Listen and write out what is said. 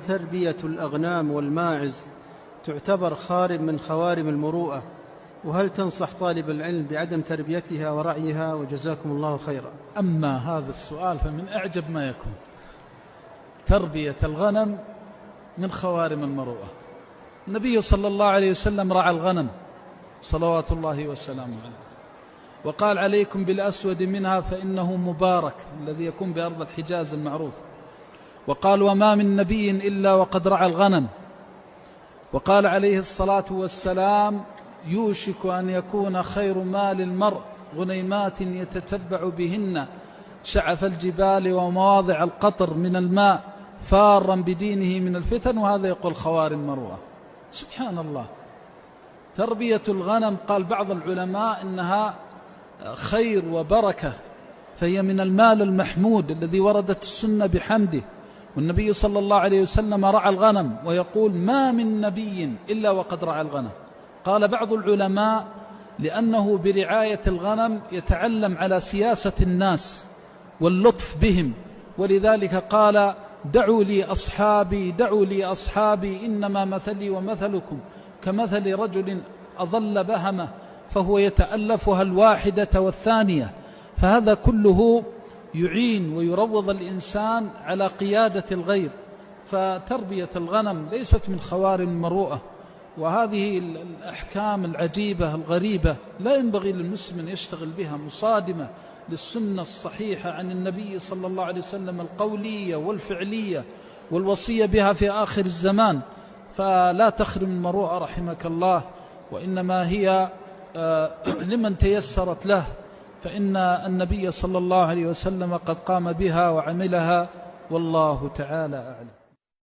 تربية الأغنام والماعز تعتبر خارم من خوارم المروءة، وهل تنصح طالب العلم بعدم تربيتها ورعيها؟ وجزاكم الله خيرا. أما هذا السؤال فمن أعجب ما يكون. تربية الغنم من خوارم المروءة. النبي صلى الله عليه وسلم رعى الغنم صلوات الله والسلام عليه، وقال عليكم بالأسود منها فإنه مبارك، الذي يكون بأرض الحجاز المعروف. وقال وما من نبي إلا وقد رعى الغنم. وقال عليه الصلاة والسلام يوشك أن يكون خير مال المرء غنيمات يتتبع بهن شعف الجبال ومواضع القطر من الماء فارا بدينه من الفتن. وهذا يقول خوارم مروءة. سبحان الله. تربية الغنم قال بعض العلماء إنها خير وبركة، فهي من المال المحمود الذي وردت السنة بحمده. والنبي صلى الله عليه وسلم رعى الغنم، ويقول ما من نبي إلا وقد رعى الغنم. قال بعض العلماء لأنه برعاية الغنم يتعلم على سياسة الناس واللطف بهم، ولذلك قال دعوا لي أصحابي دعوا لي أصحابي إنما مثلي ومثلكم كمثل رجل أضل بهمة فهو يتألفها الواحدة والثانية. فهذا كله يعين ويروض الإنسان على قيادة الغير. فتربية الغنم ليست من خوارم المروءة، وهذه الأحكام العجيبة الغريبة لا ينبغي للمسلم أن يشتغل بها، مصادمة للسنة الصحيحة عن النبي صلى الله عليه وسلم القولية والفعلية والوصية بها في آخر الزمان. فلا تخرم المروءة رحمك الله، وإنما هي لمن تيسرت له، فإن النبي صلى الله عليه وسلم قد قام بها وعملها، والله تعالى أعلم.